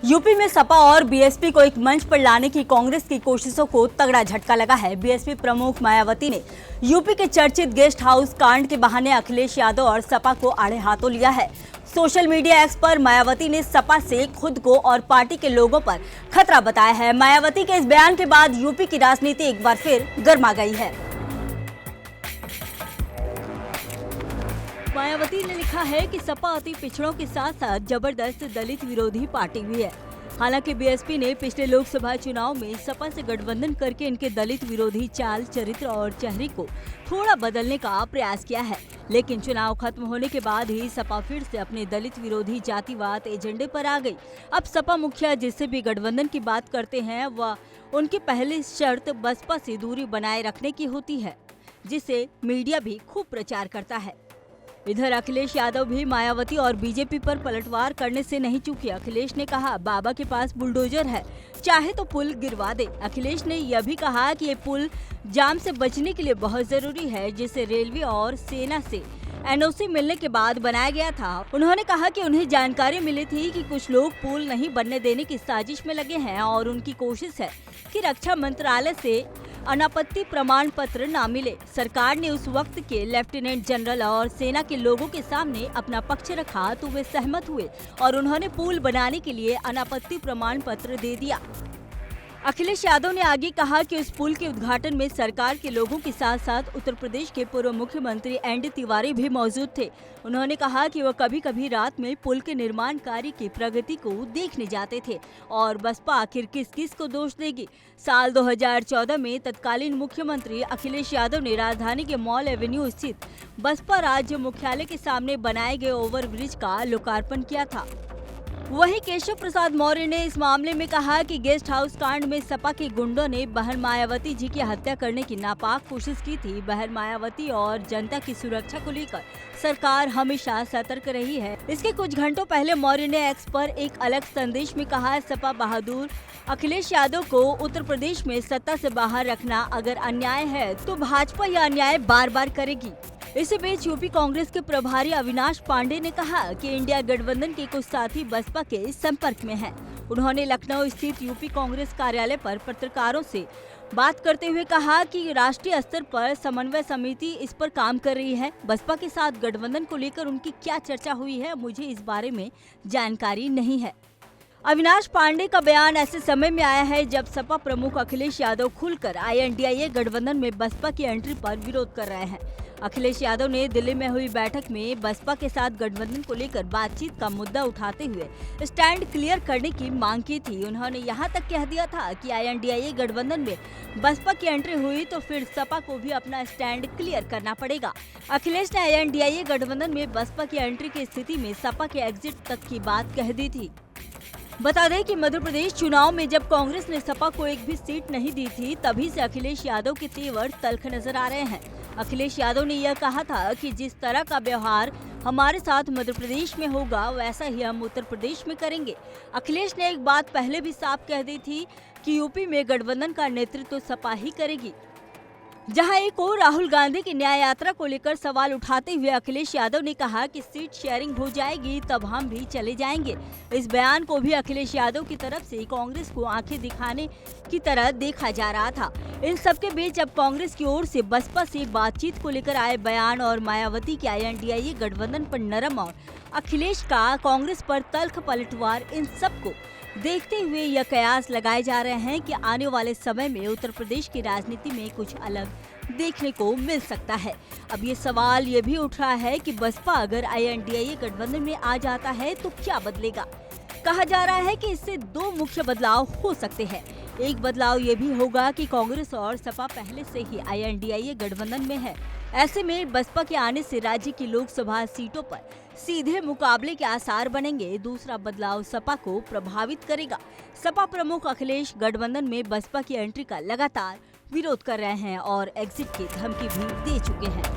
UP में सपा और BSP को एक मंच पर लाने की कांग्रेस की कोशिशों को तगड़ा झटका लगा है। बीएसपी प्रमुख मायावती ने यूपी के चर्चित गेस्ट हाउस कांड के बहाने अखिलेश यादव और सपा को आड़े हाथों लिया है। सोशल मीडिया एक्स पर मायावती ने सपा से खुद को और पार्टी के लोगों पर खतरा बताया है। मायावती के इस बयान के बाद यूपी की राजनीति एक बार फिर गर्मा गई है। मायावती ने लिखा है कि सपा अति पिछड़ों के साथ साथ जबरदस्त दलित विरोधी पार्टी भी है। हालांकि बीएसपी ने पिछले लोकसभा चुनाव में सपा से गठबंधन करके इनके दलित विरोधी चाल, चरित्र और चेहरे को थोड़ा बदलने का प्रयास किया है, लेकिन चुनाव खत्म होने के बाद ही सपा फिर से अपने दलित विरोधी जातिवाद एजेंडे पर आ गई। अब सपा मुखिया जिससे भी गठबंधन की बात करते हैं वह उनकी पहली शर्त बसपा से दूरी बनाए रखने की होती है, जिसे मीडिया भी खूब प्रचार करता है। इधर अखिलेश यादव भी मायावती और बीजेपी पर पलटवार करने से नहीं चूके। अखिलेश ने कहा, बाबा के पास बुलडोजर है, चाहे तो पुल गिरवा दे। अखिलेश ने यह भी कहा कि ये पुल जाम से बचने के लिए बहुत जरूरी है, जिसे रेलवे और सेना से एनओसी मिलने के बाद बनाया गया था। उन्होंने कहा कि उन्हें जानकारी मिली थी कि कुछ लोग पुल नहीं बनने देने की साजिश में लगे हैं और उनकी कोशिश है कि रक्षा मंत्रालय से अनापत्ति प्रमाण पत्र न मिले। सरकार ने उस वक्त के लेफ्टिनेंट जनरल और सेना के लोगों के सामने अपना पक्ष रखा तो वे सहमत हुए और उन्होंने पुल बनाने के लिए अनापत्ति प्रमाण पत्र दे दिया। अखिलेश यादव ने आगे कहा कि उस पुल के उद्घाटन में सरकार के लोगों के साथ साथ उत्तर प्रदेश के पूर्व मुख्यमंत्री एन.डी. तिवारी भी मौजूद थे। उन्होंने कहा कि वह कभी कभी रात में पुल के निर्माण कार्य की प्रगति को देखने जाते थे और बसपा आखिर किस किस को दोष देगी। साल 2014 में तत्कालीन मुख्यमंत्री अखिलेश यादव ने राजधानी के मॉल एवेन्यू स्थित बसपा राज्य मुख्यालय के सामने बनाए गए ओवरब्रिज का लोकार्पण किया था। वहीं केशव प्रसाद मौर्य ने इस मामले में कहा कि गेस्ट हाउस कांड में सपा के गुंडों ने बहन मायावती जी की हत्या करने की नापाक कोशिश की थी। बहन मायावती और जनता की सुरक्षा को लेकर सरकार हमेशा सतर्क रही है। इसके कुछ घंटों पहले मौर्य ने एक्स पर एक अलग संदेश में कहा, सपा बहादुर अखिलेश यादव को उत्तर प्रदेश में सत्ता से बाहर रखना अगर अन्याय है तो भाजपा यह अन्याय बार बार करेगी। इसी बीच यूपी कांग्रेस के प्रभारी अविनाश पांडे ने कहा कि इंडिया गठबंधन के कुछ साथी बसपा के संपर्क में हैं। उन्होंने लखनऊ स्थित यूपी कांग्रेस कार्यालय पर पत्रकारों से बात करते हुए कहा कि राष्ट्रीय स्तर पर समन्वय समिति इस पर काम कर रही है। बसपा के साथ गठबंधन को लेकर उनकी क्या चर्चा हुई है, मुझे इस बारे में जानकारी नहीं है। अविनाश पांडे का बयान ऐसे समय में आया है जब सपा प्रमुख अखिलेश यादव खुलकर INDIA गठबंधन में बसपा की एंट्री पर विरोध कर रहे हैं। अखिलेश यादव ने दिल्ली में हुई बैठक में बसपा के साथ गठबंधन को लेकर बातचीत का मुद्दा उठाते हुए स्टैंड क्लियर करने की मांग की थी। उन्होंने यहां तक कह दिया था कि INDIA गठबंधन में बसपा की एंट्री हुई तो फिर सपा को भी अपना स्टैंड क्लियर करना पड़ेगा। अखिलेश ने INDIA गठबंधन में बसपा की एंट्री की स्थिति में सपा के एग्जिट तक की बात कह दी थी। बता दें कि मध्य प्रदेश चुनाव में जब कांग्रेस ने सपा को एक भी सीट नहीं दी थी, तभी से अखिलेश यादव के तेवर तल्ख नजर आ रहे हैं। अखिलेश यादव ने यह कहा था कि जिस तरह का व्यवहार हमारे साथ मध्य प्रदेश में होगा वैसा ही हम उत्तर प्रदेश में करेंगे। अखिलेश ने एक बात पहले भी साफ कह दी थी कि यूपी में गठबंधन का नेतृत्व सपा ही करेगी। जहां एक और राहुल गांधी की न्याय यात्रा को लेकर सवाल उठाते हुए अखिलेश यादव ने कहा कि सीट शेयरिंग हो जाएगी तब हम भी चले जाएंगे। इस बयान को भी अखिलेश यादव की तरफ से कांग्रेस को आंखें दिखाने की तरह देखा जा रहा था। इन सबके बीच अब कांग्रेस की ओर से बसपा से बातचीत को लेकर आए बयान और मायावती के INDIA गठबंधन पर नरम और अखिलेश का कांग्रेस पर तल्ख पलटवार, इन सबको देखते हुए यह कयास लगाए जा रहे हैं कि आने वाले समय में उत्तर प्रदेश की राजनीति में कुछ अलग देखने को मिल सकता है। अब ये सवाल ये भी उठ रहा है कि बसपा अगर INDIA गठबंधन में आ जाता है तो क्या बदलेगा। कहा जा रहा है कि इससे दो मुख्य बदलाव हो सकते हैं। एक बदलाव ये भी होगा कि कांग्रेस और सपा पहले से ही INDIA गठबंधन में है। ऐसे में बसपा के आने से राज्य की लोकसभा सीटों पर सीधे मुकाबले के आसार बनेंगे। दूसरा बदलाव सपा को प्रभावित करेगा। सपा प्रमुख अखिलेश गठबंधन में बसपा की एंट्री का लगातार विरोध कर रहे हैं और एग्जिट की धमकी भी दे चुके हैं।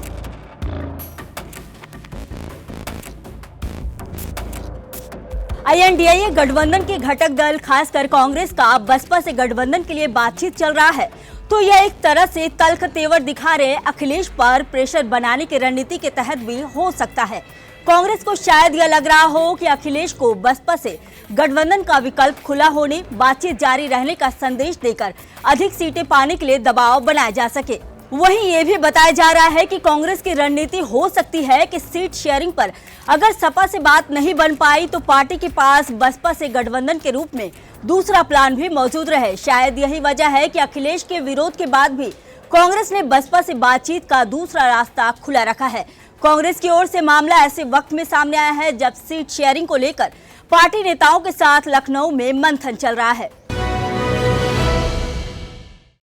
INDIA गठबंधन के घटक दल खासकर कांग्रेस का बसपा से गठबंधन के लिए बातचीत चल रहा है, तो यह एक तरह से तल्ख तेवर दिखा रहे अखिलेश पर प्रेशर बनाने की रणनीति के तहत भी हो सकता है। कांग्रेस को शायद यह लग रहा हो कि अखिलेश को बसपा से गठबंधन का विकल्प खुला होने, बातचीत जारी रहने का संदेश देकर अधिक सीटें पाने के लिए दबाव बनाया जा सके। वहीं ये भी बताया जा रहा है कि कांग्रेस की रणनीति हो सकती है कि सीट शेयरिंग पर अगर सपा से बात नहीं बन पाई तो पार्टी के पास बसपा से गठबंधन के रूप में दूसरा प्लान भी मौजूद रहे। शायद यही वजह है कि अखिलेश के विरोध के बाद भी कांग्रेस ने बसपा से बातचीत का दूसरा रास्ता खुला रखा है। कांग्रेस की ओर से मामला ऐसे वक्त में सामने आया है जब सीट शेयरिंग को लेकर पार्टी नेताओं के साथ लखनऊ में मंथन चल रहा है।